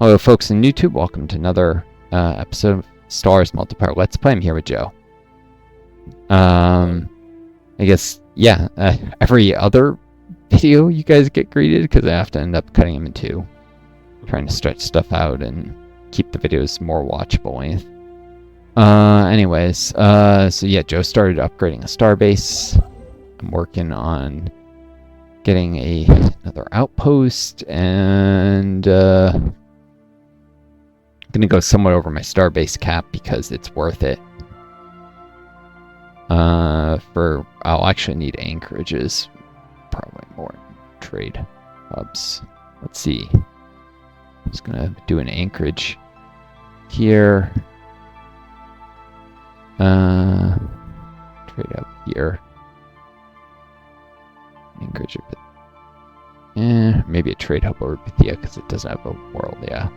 Hello folks in YouTube, welcome to another episode of Stellaris Multiplayer Let's Play. I'm here with Joe. I guess, yeah, every other video you guys get greeted because I have to end up cutting them in two. Trying to stretch stuff out and keep the videos more watchable. Anyways, so yeah, Joe started upgrading a starbase. I'm working on getting another outpost and gonna go somewhat over my starbase cap because it's worth it. I'll actually need anchorages, probably more trade hubs. Let's see. I'm just gonna do an anchorage here. Trade up here. Anchorage a bit. Maybe a trade hub over Bithia because it doesn't have a world. Yeah.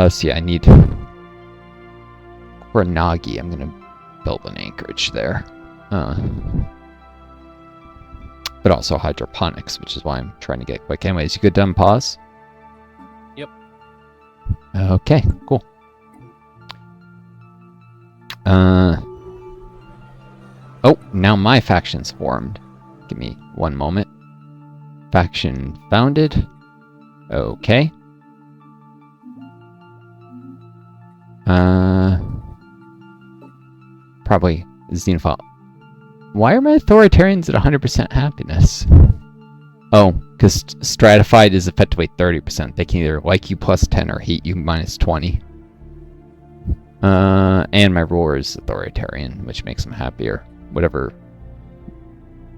So yeah, I need Ranagi. I'm gonna build an anchorage there. But also hydroponics, which is why I'm trying to get quick. Anyways, you good to unpause? Yep. Okay, cool. Oh, now my faction's formed. Give me one moment. Faction founded. Okay. Probably Xenophile. Why are my authoritarians at 100% happiness? Oh, because stratified is effectively 30%. They can either like you plus 10 or hate you minus 20. And my ruler is authoritarian, which makes them happier. Whatever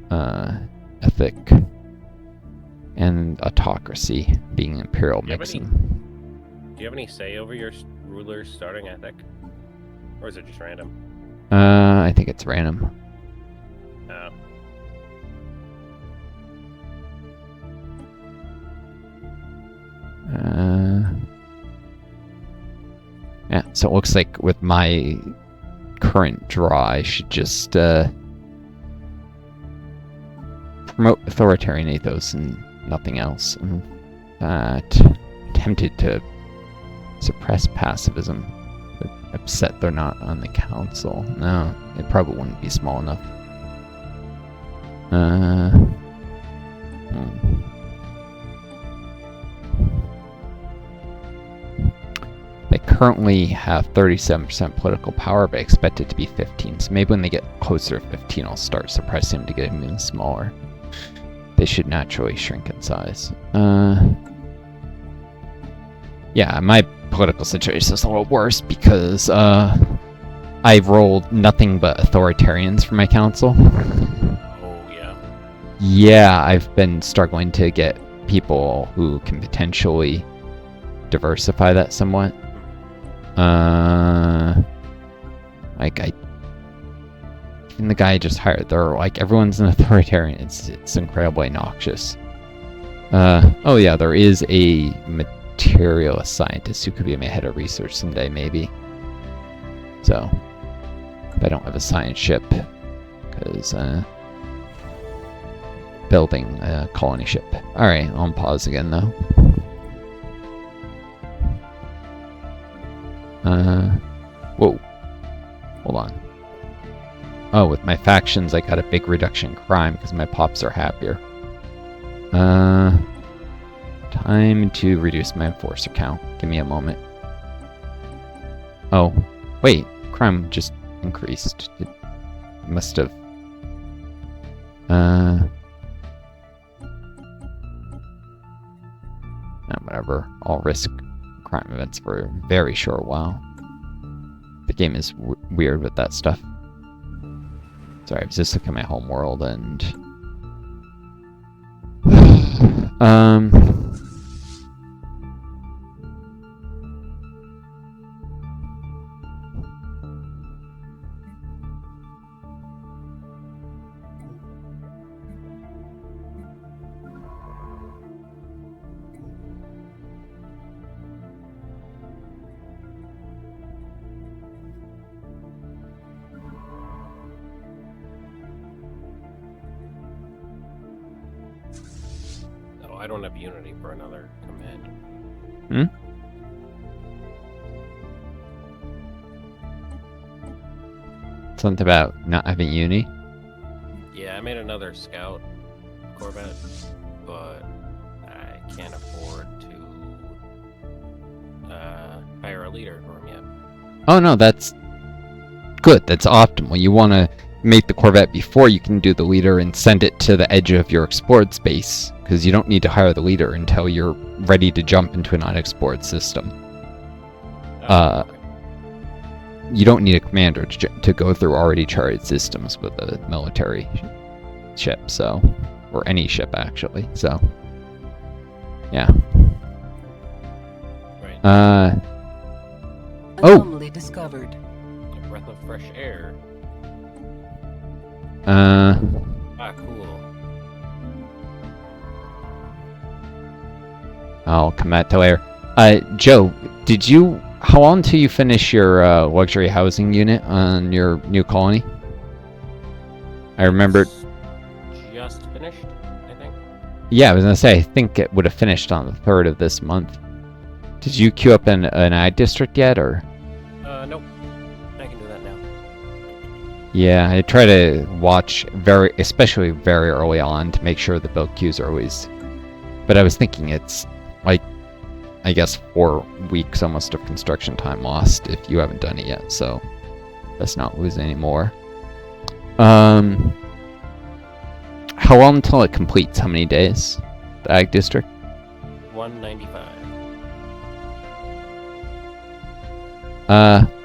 ethic and autocracy being imperial makes them. Do you have any say over your ruler's starting ethic? Or is it just random? I think it's random. Oh. Yeah, so it looks like with my current draw, I should just promote authoritarian ethos and nothing else. In fact, tempted to suppress pacifism. But upset they're not on the council. No, it probably wouldn't be small enough. They currently have 37% political power, but expect it to be 15. So maybe when they get closer to 15, I'll start suppressing them to get them even smaller. They should naturally shrink in size. Yeah, my political situation is a little worse because I've rolled nothing but authoritarians for my council. Oh, yeah. Yeah, I've been struggling to get people who can potentially diversify that somewhat. Even the guy I just hired, they're like, everyone's an authoritarian. It's incredibly noxious. Oh yeah, there is a materialist scientist who could be my head of research someday, maybe. So, if I don't have a science ship, because building a colony ship. Alright, I'll pause again though. Whoa. Hold on. Oh, with my factions, I got a big reduction in crime because my pops are happier. Time to reduce my enforcer count. Give me a moment. Oh, wait. Crime just increased. It must have... whatever. I'll risk crime events for a very short while. The game is weird with that stuff. Sorry, I was just looking at my home world and... I don't have Unity for another command. Hmm? Something about not having uni? Yeah, I made another scout Corvette, but I can't afford to hire a leader for him yet. Oh no, that's good. That's optimal. You want to make the Corvette before you can do the leader and send it to the edge of your explored space, because you don't need to hire the leader until you're ready to jump into an unexplored system. Oh, okay. You don't need a commander to go through already charted systems with a military ship, so, or any ship actually. So, yeah. Right. Anomaly discovered. A breath of fresh air. Uh, Ah, cool. I'll come back to later. Joe, how long until you finish your luxury housing unit on your new colony? I remember. It's just finished, I think. Yeah, I was gonna say, I think it would have finished on the 3rd of this month. Did you queue up an ag district yet, or? Nope. I can do that now. Yeah, I try to watch especially very early on to make sure the build queues are always. But I was thinking it's like, I guess 4 weeks almost of construction time lost if you haven't done it yet, so let's not lose any more. How long until it completes? How many days? The ag district? 195.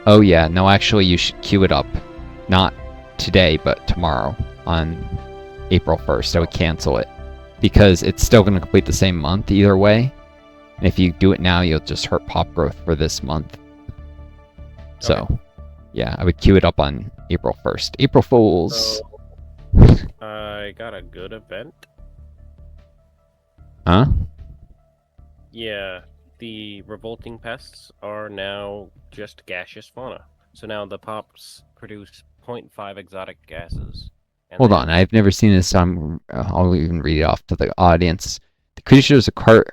Oh yeah, no, actually you should queue it up. Not today, but tomorrow on April 1st. I would cancel it because it's still going to complete the same month either way. And if you do it now, you'll just hurt pop growth for this month. So, Okay. yeah, I would queue it up on April 1st. April Fools. So, I got a good event. Huh? Yeah, the revolting pests are now just gaseous fauna. So now the pops produce 0.5 exotic gases. And Hold then- on, I've never seen this, so I'll even read it off to the audience. The creatures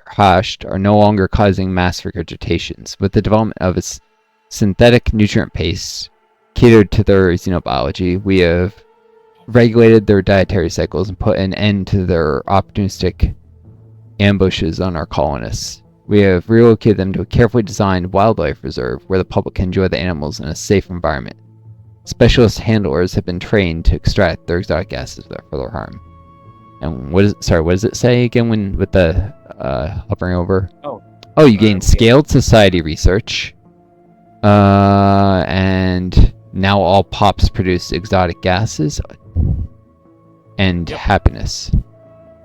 hashed are no longer causing mass regurgitations. With the development of its synthetic nutrient paste catered to their xenobiology, we have regulated their dietary cycles and put an end to their opportunistic ambushes on our colonists. We have relocated them to a carefully designed wildlife reserve where the public can enjoy the animals in a safe environment. Specialist handlers have been trained to extract their exotic gases without further harm. And what does it say again when with the hovering over? Oh, you gain scaled society research. And now all pops produce exotic gases and Yep. happiness.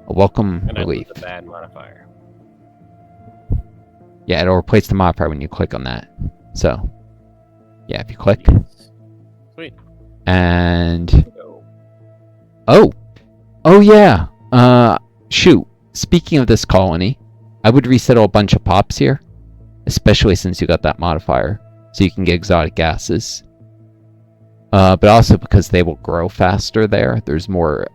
A welcome and relief. I put the bad modifier. Yeah, it'll replace the modifier when you click on that. So, yeah, if you click. Yes. Sweet. And Go. oh yeah. Shoot. Speaking of this colony, I would resettle a bunch of pops here, especially since you got that modifier, so you can get exotic gases. But also because they will grow faster there. There's more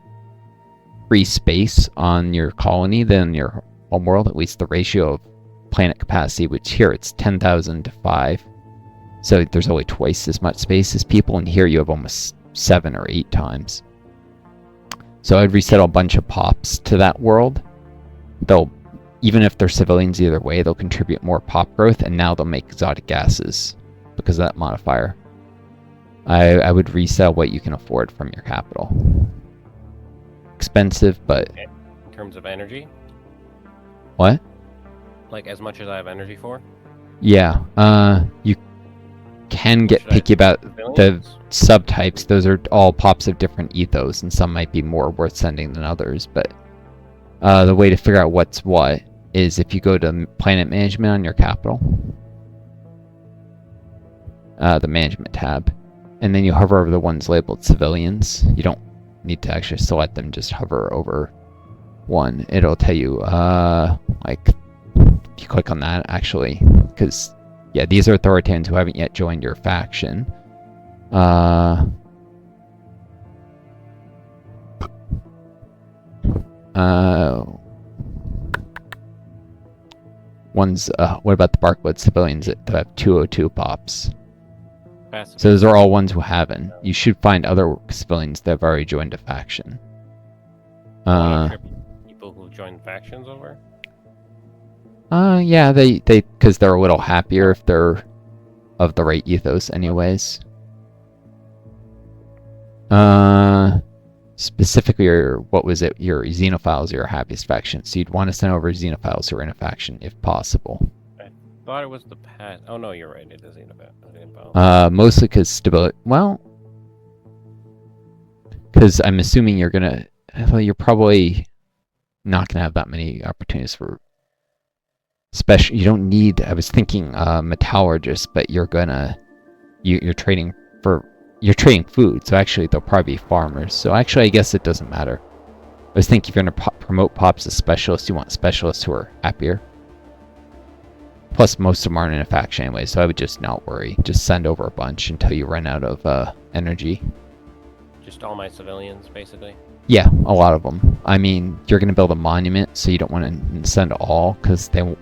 free space on your colony than your homeworld, at least the ratio of planet capacity, which here it's 10,000 to 5. So there's only twice as much space as people, and here you have almost 7 or 8 times. So I'd resettle a bunch of pops to that world. Even if they're civilians either way, they'll contribute more pop growth, and now they'll make exotic gases because of that modifier. I would resell what you can afford from your capital. Expensive, but... In terms of energy? What? Like as much as I have energy for? Yeah, you can get Should I- picky about the Billions? subtypes. Those are all pops of different ethos, and some might be more worth sending than others, but the way to figure out what's what is if you go to planet management on your capital, the management tab, and then you hover over the ones labeled civilians. You don't need to actually select them, just hover over one. It'll tell you, like, if you click on that, actually, because, yeah, these are authoritarians who haven't yet joined your faction. What about the Barkwood civilians that have 202 pops? Passive. So those are all ones who haven't. You should find other civilians that have already joined a faction. People who join factions over? Yeah, they because they're a little happier if they're of the right ethos anyways. Specifically, what was it? Your Xenophiles are your happiest faction, so you'd want to send over Xenophiles who are in a faction if possible. I thought it was the past. Oh no, you're right. It is Xenophiles. Mostly because stability. Well, because I'm assuming you're gonna. Well, you're probably not gonna have that many opportunities for special. You don't need. I was thinking metallurgists, but you're gonna. You're trading for. You're trading food, so actually they'll probably be farmers. So actually, I guess it doesn't matter. I was thinking if you're gonna promote pops as specialists, you want specialists who are happier. Plus, most of them aren't in a faction anyway, so I would just not worry. Just send over a bunch until you run out of energy. Just all my civilians, basically? Yeah, a lot of them. I mean, you're going to build a monument, so you don't want to send all, because you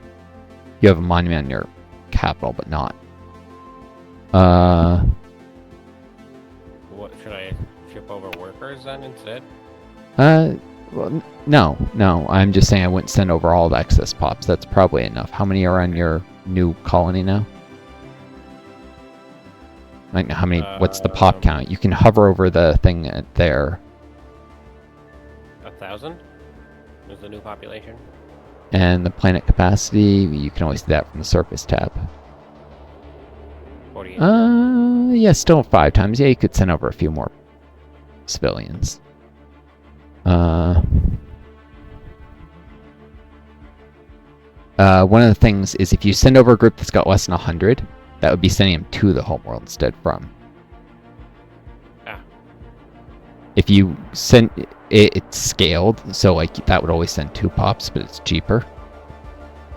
have a monument in your capital, but not. What, should I ship over workers then instead? Well, no. I'm just saying I wouldn't send over all the excess pops. That's probably enough. How many are on your new colony now? Like, how many? What's the pop count? You can hover over the thing there. 1,000 is the new population. And the planet capacity, you can always do that from the surface tab. 48. Yeah, still 5 times. Yeah, you could send over a few more civilians. One of the things is if you send over a group that's got less than 100, that would be sending them to the homeworld instead from. If you send it's scaled, so like that would always send 2 pops, but it's cheaper.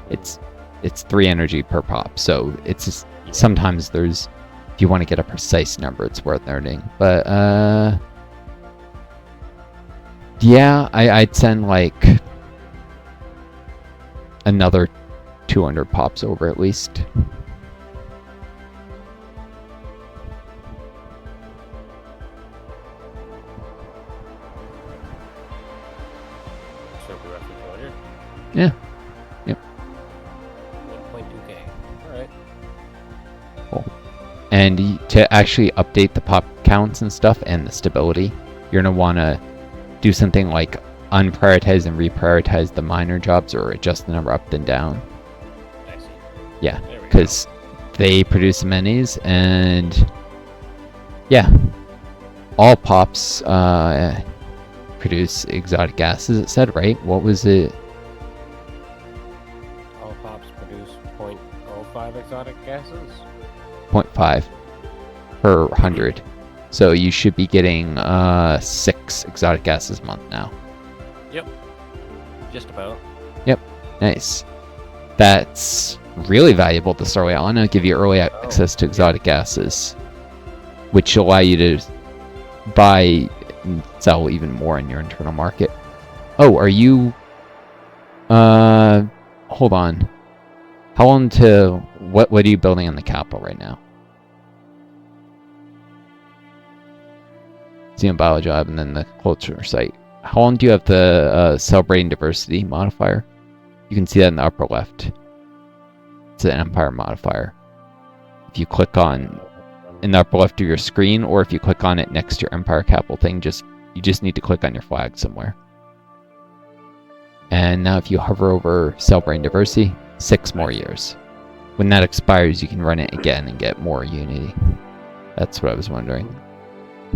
It's 3 energy per pop, so it's just, sometimes there's, if you want to get a precise number, it's worth learning. But yeah, I'd send like another 200 pops over at least. Yeah. Yep. 1.2k. Alright. Cool. And to actually update the pop counts and stuff and the stability, you're going to want to do something like unprioritize and reprioritize the minor jobs or adjust the number up and down. I see. Yeah, because they produce minis and yeah, all pops produce exotic gases, it said, right? What was it? All pops produce 0.05 exotic gases? 0.5 per 100. So you should be getting 6 exotic gases a month now. Yep. Just about. Yep. Nice. That's really valuable to start with. I want to give you early access to exotic gases, which allow you to buy and sell even more in your internal market. Oh, are you... hold on. How long to... What are you building on the capital right now? Xenobiology lab and then the culture site. How long do you have the celebrating diversity modifier? You can see that in the upper left. It's an empire modifier. If you click on in the upper left of your screen, or if you click on it next to your empire capital thing, you just need to click on your flag somewhere. And now if you hover over celebrating diversity, 6 more years. When that expires, you can run it again and get more unity. That's what I was wondering.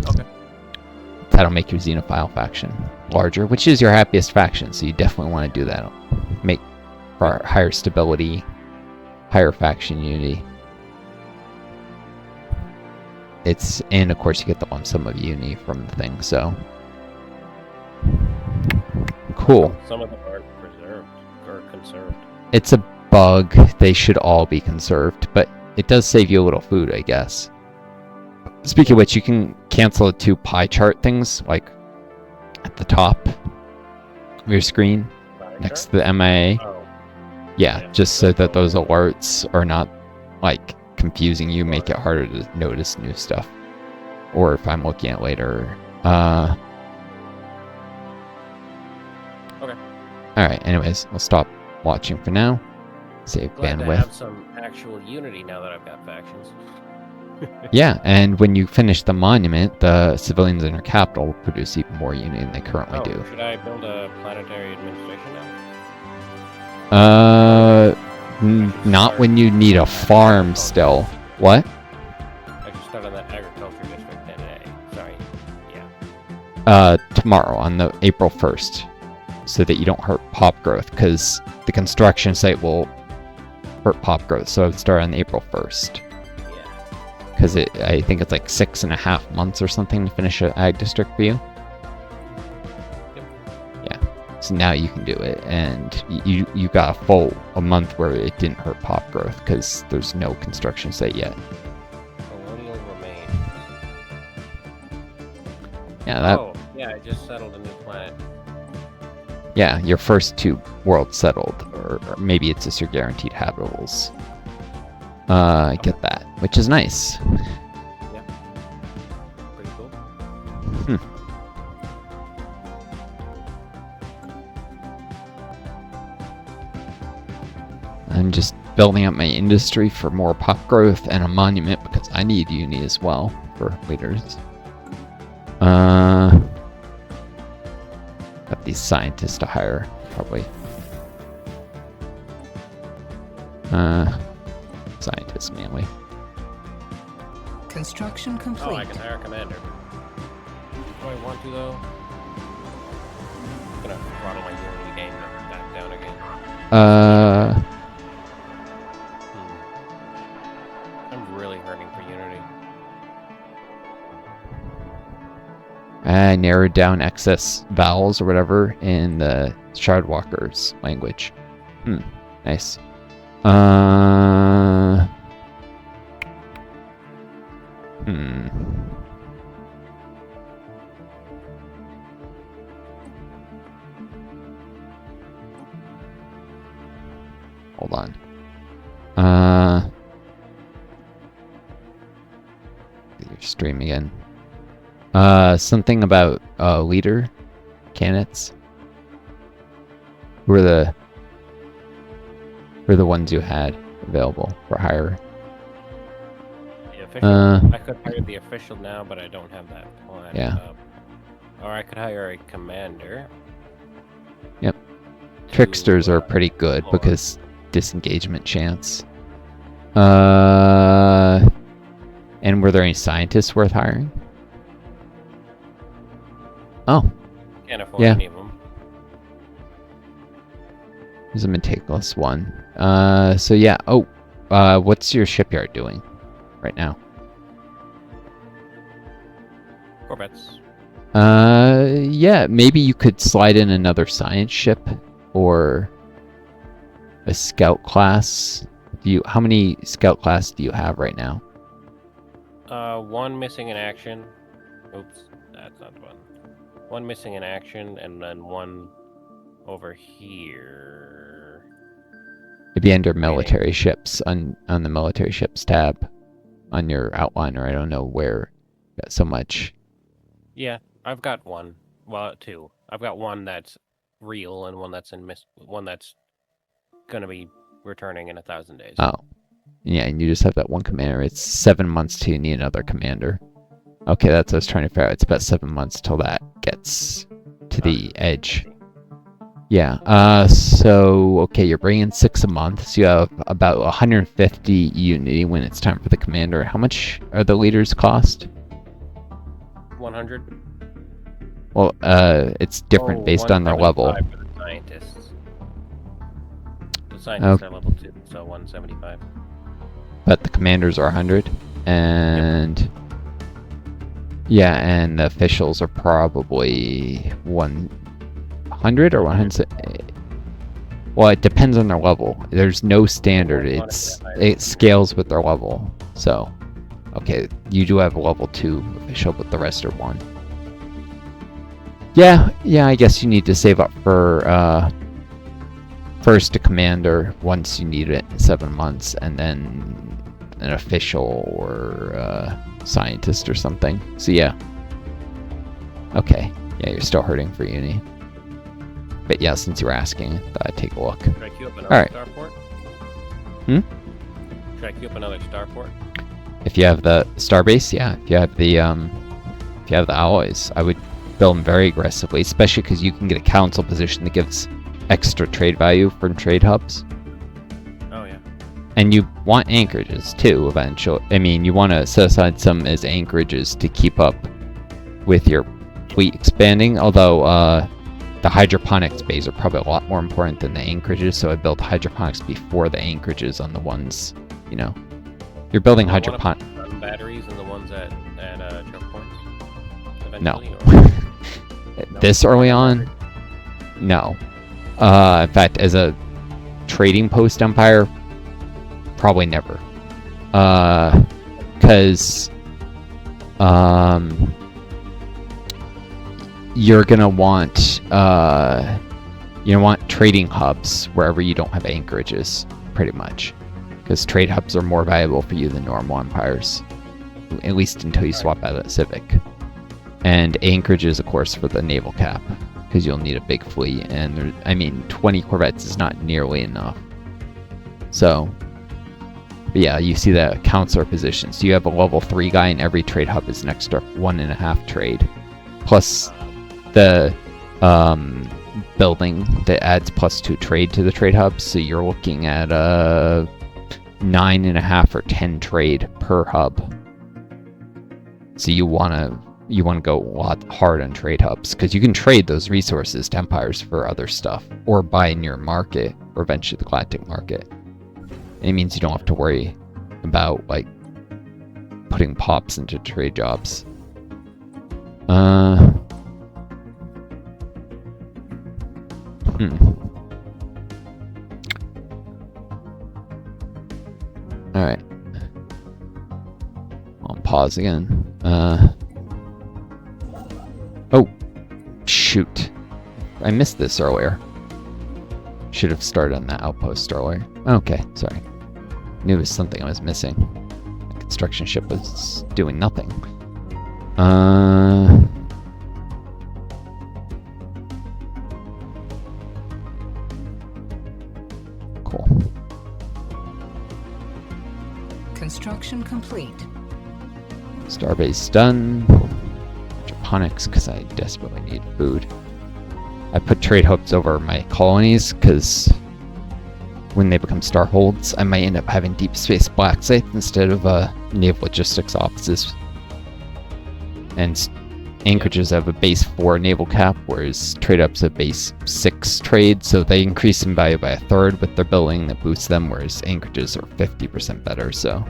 Okay. That'll make your Xenophile faction larger, which is your happiest faction, so you definitely want to do that. Make for higher stability, higher faction unity. And of course you get the lump sum of unity from the thing, so. Cool. Some of them aren't preserved or conserved. It's a bug. They should all be conserved, but it does save you a little food, I guess. Speaking of which, you can cancel the 2 pie chart things, like at the top of your screen, next to the MIA. Oh. Yeah, just so that those alerts are not, like, confusing you, make it harder to notice new stuff. Or if I'm looking at later. Okay. Alright, anyways, I'll stop watching for now. Save Glad to bandwidth. have some actual unity now that I've got factions. Yeah, and when you finish the monument, the civilians in your capital will produce even more unity than they currently do. Should I build a planetary administration now? Not when you need a farm still. What? I should start on that agriculture district then. Sorry. Yeah. Tomorrow, on the April 1st. So that you don't hurt pop growth, because the construction site will hurt pop growth. So I would start on April 1st. Because I think it's like 6.5 months or something to finish an ag district for you. Yep. Yeah. So now you can do it, and you got a month where it didn't hurt pop growth because there's no construction site yet. Colonial remains. Yeah, that. Oh, yeah, I just settled a new planet. Yeah, your first 2 worlds settled, or maybe it's just your guaranteed habitables. Get that, which is nice. Yeah. Pretty cool. I'm just building up my industry for more pop growth and a monument because I need uni as well for leaders. Got these scientists to hire, probably. Scientists mainly. Construction complete. Oh, I can hire a commander. Do I want to though? I'm gonna throttle my unity game back down again. I'm really hurting for unity. I narrowed down excess vowels or whatever in the Shardwalker's language. Nice. Hold on. Your stream again. Something about leader candidates. Who are the ones you had available for hire? The official. I could hire the official now, but I don't have that plan up. Or I could hire a commander. Yep. Tricksters are pretty good because disengagement chance. And were there any scientists worth hiring? Oh. Can't afford any of them. There's a meticulous one. So yeah. Oh, what's your shipyard doing right now? Corvettes. Yeah, maybe you could slide in another science ship or a scout class. How many scout class do you have right now? One missing in action. Oops, that's not the one. One missing in action, and then one over here. Maybe under military ships, on the military ships tab on your outliner. I don't know where you got so much. Yeah, I've got one. Well, 2. I've got one that's real and one that's one that's gonna be returning in 1,000 days. Oh, yeah, and you just have that one commander. It's 7 months till you need another commander. Okay, that's what I was trying to figure out. It's about 7 months till that gets to the edge. Yeah, so, okay, you're bringing 6 a month, so you have about 150 unity when it's time for the commander. How much are the leaders cost? 100. Well, it's different based on their level. For the scientists. The scientists are level 2, so 175. But the commanders are 100, and... Yeah, and the officials are probably 100 or 100. Well, it depends on their level. There's no standard. It scales with their level. So, okay, you do have a level 2 official, but the rest are 1. Yeah, I guess you need to save up for first a commander once you need it in 7 months, and then an official or scientist or something. So yeah. Okay. Yeah, you're still hurting for uni. But yeah, since you were asking, I'd take a look. Should I queue up another Alright. starport? Should I queue up another starport? If you have the starbase, yeah. If you have the alloys, I would build them very aggressively, especially because you can get a council position that gives extra trade value from trade hubs. Oh yeah. And you want anchorages too, eventually. I mean, you want to set aside some as anchorages to keep up with your fleet expanding, although the hydroponics bays are probably a lot more important than the anchorages, so I built hydroponics before the anchorages on the ones, you know. You're building hydroponics. Batteries and the ones at choke points? No. No. This early on? No. In fact, as a trading post empire, probably never. Because you're gonna want trading hubs wherever you don't have anchorages, pretty much, because trade hubs are more valuable for you than normal empires, at least until you swap out of Civic. And anchorages, of course, for the naval cap, because you'll need a big fleet, and 20 corvettes is not nearly enough. So, but yeah, you see the counselor positions. You have a level 3 guy in every trade hub is an extra 1.5 trade, plus the building that adds +2 trade to the trade hubs, so you're looking at 9.5 or 10 trade per hub. So you want to go a lot hard on trade hubs, because you can trade those resources to empires for other stuff, or buy in your market, or eventually the galactic market. And it means you don't have to worry about like putting pops into trade jobs. Alright. I'll pause again. Oh, shoot. I missed this earlier. Should have started on that outpost earlier. Okay, sorry. Knew it was something I was missing. The construction ship was doing nothing. Cool. Construction complete. Starbase done. Hydroponics, because I desperately need food. I put trade hubs over my colonies, because when they become starholds, I might end up having deep space black sites instead of naval logistics offices. And anchorages have a base 4 naval cap, whereas trade hubs have base 6 trade, so they increase in value by 1/3 with their building that boosts them, whereas anchorages are 50% better, so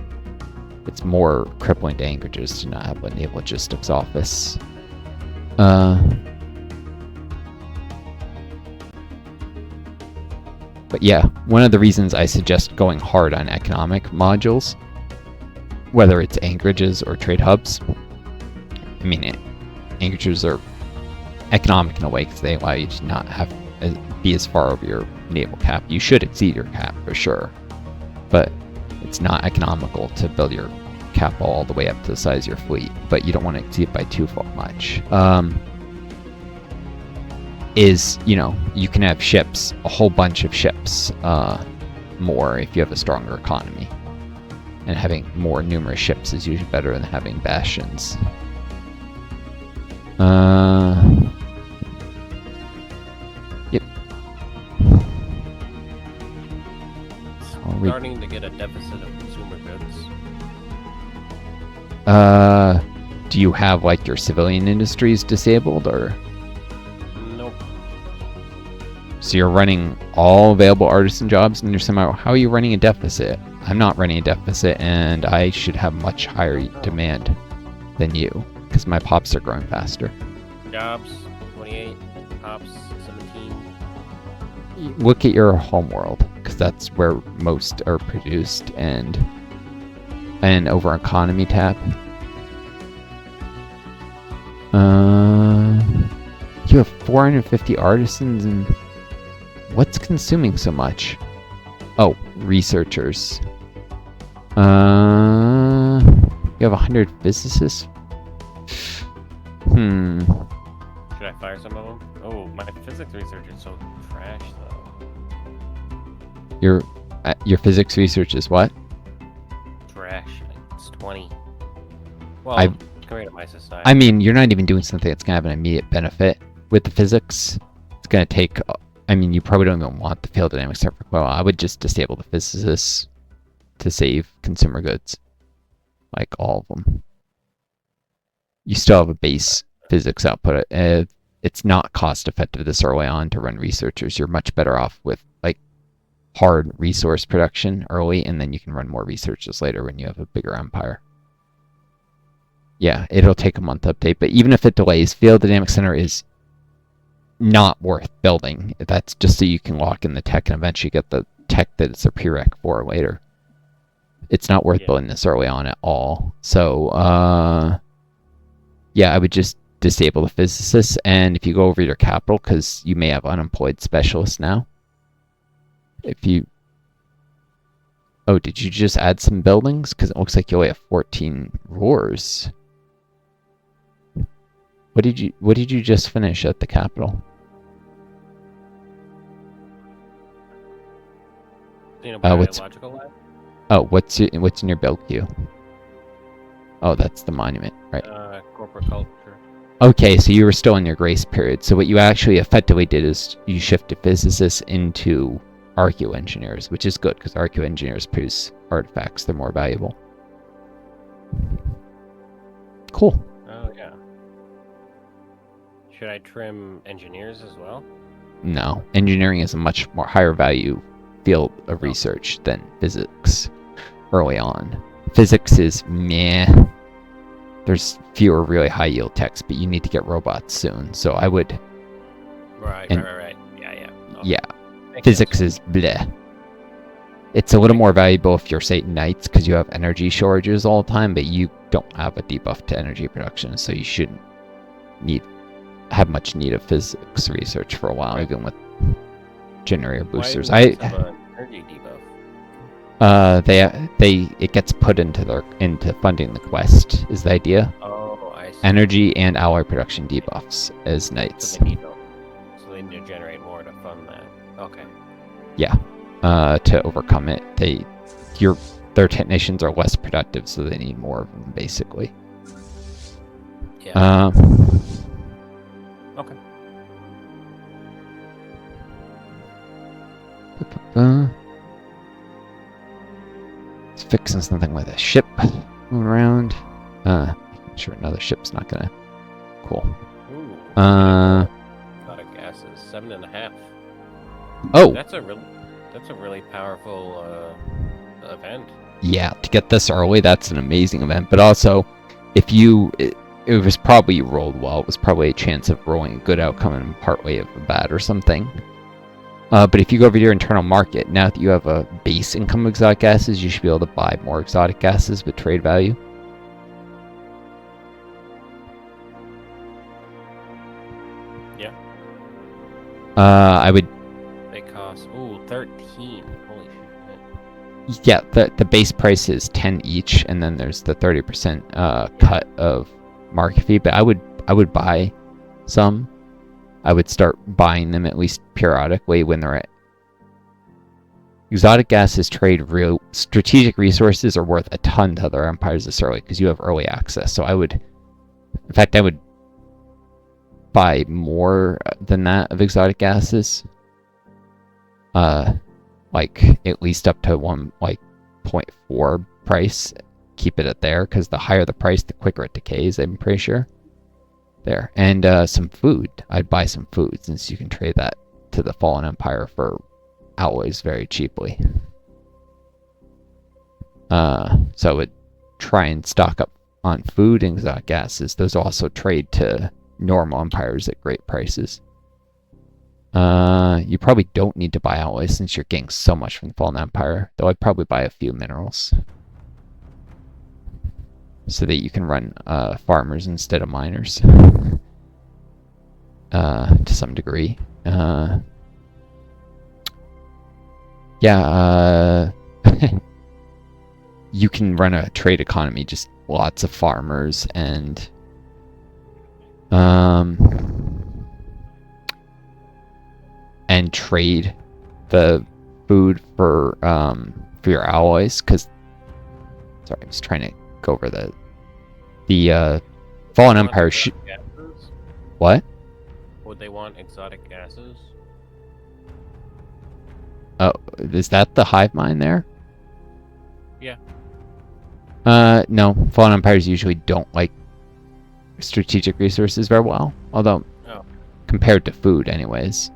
it's more crippling to anchorages to not have a naval logistics office. But yeah, one of the reasons I suggest going hard on economic modules, whether it's anchorages or trade hubs, anchorages are economic in a way because they allow you to not have be as far over your naval cap. You should exceed your cap for sure, but it's not economical to build your cap all the way up to the size of your fleet, but you don't want to exceed it by too much. You can have ships, a whole bunch of ships, more if you have a stronger economy. And having more numerous ships is usually better than having bastions. Yep. Starting to get a deficit of consumer goods. Do you have like your civilian industries disabled, or? Nope. So you're running all available artisan jobs, and you're somehow, how are you running a deficit? I'm not running a deficit, and I should have much higher demand than you, because my pops are growing faster. Jobs, 28. Pops, 17. Look at your home world, because that's where most are produced, and over economy tab. You have 450 artisans, and what's consuming so much? Oh, researchers. You have 100 physicists? Hmm. Should I fire some of them? Oh, my physics research is so trash, though. Your physics research is what? Trash. It's 20. Well, I- compared to my society. I mean, you're not even doing something that's gonna have an immediate benefit with the physics. It's gonna take. I mean, you probably don't even want the field dynamics stuff for quite a while. I would just disable the physicists to save consumer goods, like all of them. You still have a base physics output. It's not cost effective this early on to run researchers. You're much better off with like hard resource production early, and then you can run more researchers later when you have a bigger empire. Yeah, it'll take a month to update, but even if it delays, Field Dynamics Center is not worth building. That's just so you can lock in the tech and eventually get the tech that it's a prereq for later. It's not worth building this early on at all. So, yeah, I would just disable the physicists, and if you go over your capital, because you may have unemployed specialists now. If you... Oh, did you just add some buildings? Because it looks like you only have 14 roars. What did you just finish at the capital? Biological lab? Oh, what's in your build queue? Oh, that's the monument, right? Corporate culture. Okay, so you were still in your grace period. So what you actually effectively did is you shifted physicists into archaeoengineers, which is good because archaeoengineers produce artifacts. They're more valuable. Cool. Oh, yeah. Should I trim engineers as well? No, engineering is a much more higher value field of research than physics early on. Physics is meh. There's fewer really high yield techs, but you need to get robots soon. So I would. Right. Yeah. Okay. Yeah. Physics is bleh. It's a little more valuable if you're, say, knights, because you have energy shortages all the time, but you don't have a debuff to energy production, so you shouldn't have much need of physics research for a while, even with generator boosters. Why do they have an energy debuff? It gets put into funding the quest is the idea. Oh, I see. Energy and alloy production debuffs as knights. So they need to generate more to fund that. Okay. Yeah. To overcome it, their technicians are less productive, so they need more of them, basically. Yeah. Okay. It's fixing something with a ship moving around. Making sure another ship's not gonna. Cool. Ooh. A lot of gases. 7.5. Oh. That's a really powerful event. Yeah, to get this early, that's an amazing event. But also, if it was probably you rolled well. It was probably a chance of rolling a good outcome and partway of a bad or something. But if you go over to your internal market, now that you have a base income of exotic gases, you should be able to buy more exotic gases with trade value. Yeah. I would. They cost 13. Holy shit. Yeah, the base price is 10 each, and then there's the 30% cut of market fee. But I would buy some. I would start buying them at least periodically when they're at. Exotic gases trade real strategic resources are worth a ton to other empires this early because you have early access. So I would buy more than that of exotic gases. Like at least up to 1.4 price. Keep it at there because the higher the price, the quicker it decays. I'm pretty sure. There. And some food. I'd buy some food since you can trade that to the Fallen Empire for alloys very cheaply. So I would try and stock up on food and exotic gases. Those also trade to normal empires at great prices. You probably don't need to buy alloys since you're getting so much from the Fallen Empire. Though I'd probably buy a few minerals. So that you can run farmers instead of miners. To some degree. you can run a trade economy, just lots of farmers and trade the food for your alloys. Because sorry, I was trying to go over the Fallen Empire. What? Would they want exotic gases? Oh, is that the hive mind there? Yeah. No. Fallen Empires usually don't like strategic resources very well. Although, compared to food anyways.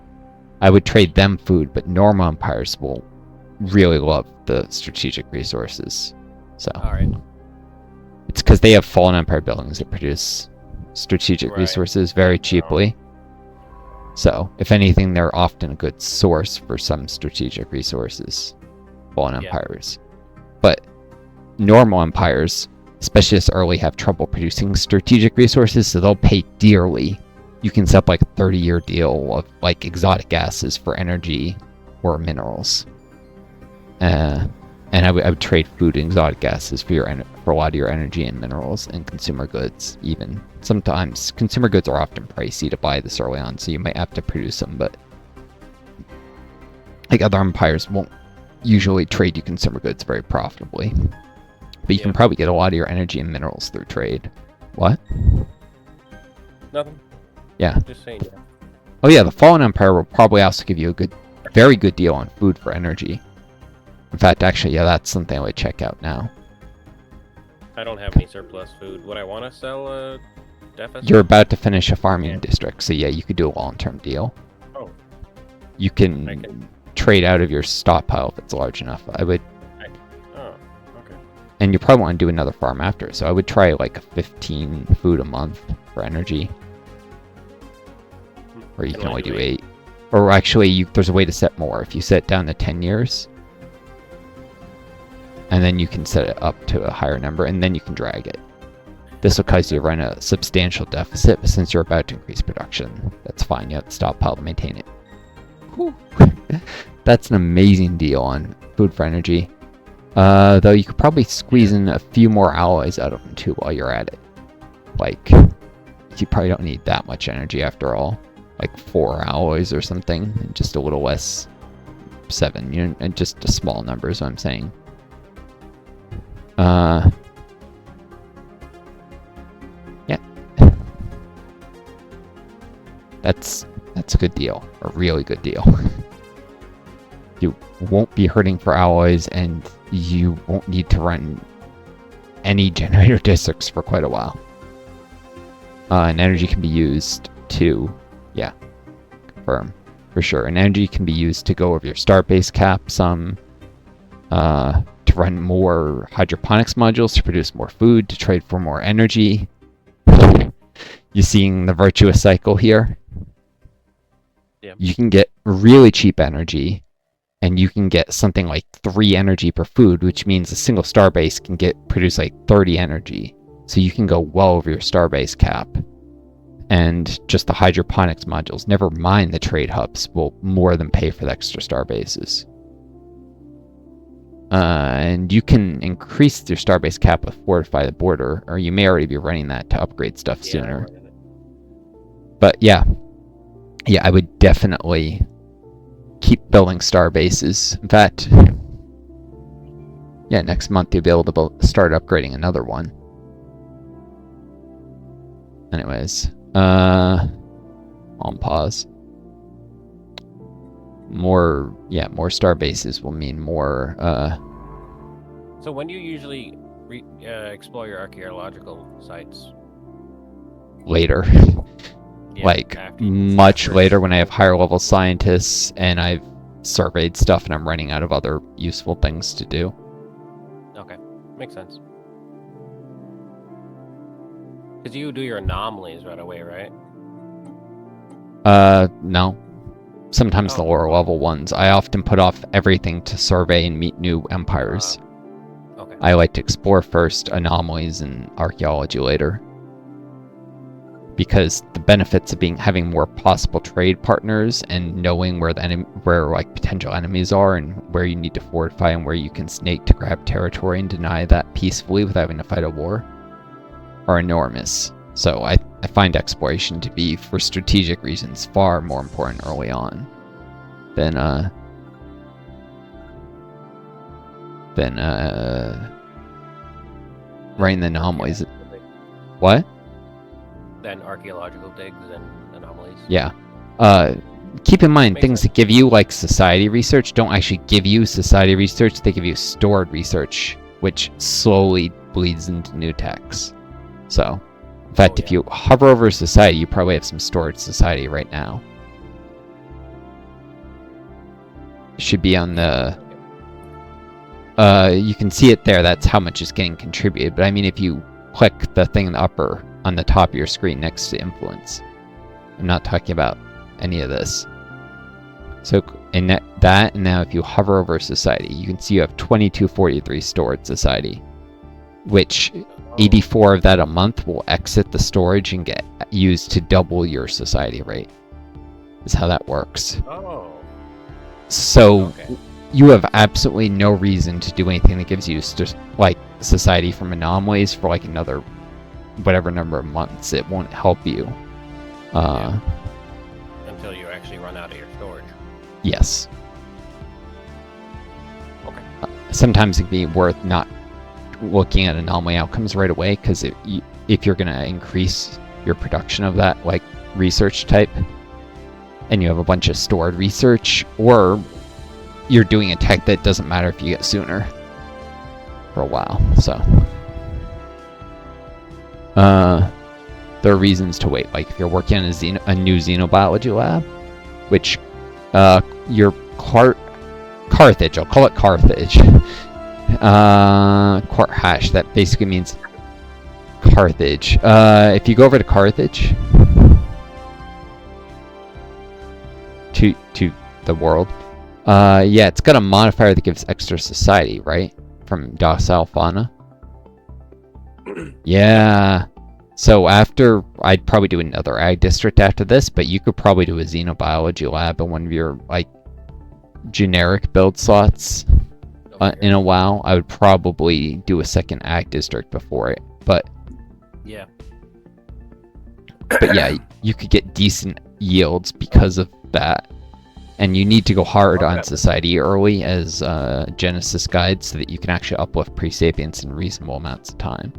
I would trade them food, but normal empires will really love the strategic resources. So, Alright. it's because they have Fallen Empire buildings that produce strategic resources very cheaply. So, if anything, they're often a good source for some strategic resources. Fallen Empires. But normal empires, especially this early, have trouble producing strategic resources, so they'll pay dearly. You can set up like a 30-year deal of like exotic gases for energy or minerals. And I would trade food and exotic gases for a lot of your energy and minerals and consumer goods even. Sometimes consumer goods are often pricey to buy this early on, so you might have to produce them, but like other empires won't usually trade you consumer goods very profitably. But you can probably get a lot of your energy and minerals through trade. What? Nothing. Yeah. Just saying. Yeah. Oh yeah, the Fallen Empire will probably also give you a very good deal on food for energy. In fact, actually, yeah, that's something I would check out now. I don't have any surplus food. Would I want to sell a deficit? You're about to finish a farming district, so yeah, you could do a long-term deal. Oh. You can trade out of your stockpile if it's large enough. Oh, okay. And you probably want to do another farm after, so I would try like 15 food a month for energy. Or you can only do 8. Or actually, there's a way to set more. If you set down to 10 years, and then you can set it up to a higher number, and then you can drag it. This will cause you to run a substantial deficit, but since you're about to increase production, that's fine. You have the stockpile to maintain it. Whew. That's an amazing deal on food for energy. Though you could probably squeeze in a few more alloys out of them too while you're at it. Like, you probably don't need that much energy after all. Like 4 alloys or something, and just a little less 7, you know, and just a small number is what I'm saying. Yeah. That's a good deal. A really good deal. You won't be hurting for alloys, and you won't need to run any generator districts for quite a while. And energy can be used to, yeah, confirm, for sure. And energy can be used to go over your starbase cap some, to run more hydroponics modules, to produce more food, to trade for more energy. You seeing the virtuous cycle here? Yeah. You can get really cheap energy, and you can get something like 3 energy per food, which means a single starbase can produce like 30 energy. So you can go well over your starbase cap. And just the hydroponics modules, never mind the trade hubs, will more than pay for the extra starbases. And you can increase your starbase cap with Fortify the Border, or you may already be running that to upgrade stuff sooner. But yeah, I would definitely keep building starbases. In fact, yeah, next month you'll be able to start upgrading another one. Anyways, on pause. More starbases will mean more. So when do you usually explore your archaeological sites? Later. Yeah, like much later, when I have higher level scientists and I've surveyed stuff and I'm running out of other useful things to do. Okay, makes sense. Because you do your anomalies right away, right? No. Sometimes the lower level ones. I often put off everything to survey and meet new empires. Okay. I like to explore first, anomalies, and archaeology later. because the benefits of having more possible trade partners and knowing where like potential enemies are and where you need to fortify and where you can snake to grab territory and deny that peacefully without having to fight a war are enormous. So I find exploration to be, for strategic reasons, far more important early on than running the anomalies. What? Than archaeological digs and anomalies. Yeah. Keep in mind, things that give you like society research don't actually give you society research. They give you stored research, which slowly bleeds into new techs. So, in fact, if you hover over society, you probably have some stored society right now. It should be on the... you can see it there. That's how much is getting contributed. But I mean, if you click the thing in the on the top of your screen next to influence, I'm not talking about any of this. So in that, and now if you hover over society, you can see you have 2243 stored society, which 84 of that a month will exit the storage and get used to double your society rate. Is how that works. Oh. So you have absolutely no reason to do anything that gives you just like society from anomalies for like another whatever number of months. It won't help you. Until you actually run out of your storage. Yes. Okay. Sometimes it can be worth not looking at anomaly outcomes right away, because if you're going to increase your production of that like research type and you have a bunch of stored research, or you're doing a tech that doesn't matter if you get sooner for a while. So there are reasons to wait. Like if you're working on a new xenobiology lab, which your Carthage, I'll call it Carthage. Quart hash, that basically means Carthage. If you go over to Carthage, to the world, yeah, it's got a modifier that gives extra society, right? From docile fauna. Yeah. So after, I'd probably do another ag district after this, but you could probably do a xenobiology lab in one of your like generic build slots. In a while, I would probably do a second ag district before it, but yeah, you could get decent yields because of that, and you need to go hard on society early as Genesis guides so that you can actually uplift pre-sapience in reasonable amounts of time.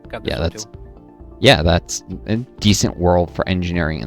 Got this one too. Yeah, that's a decent world for engineering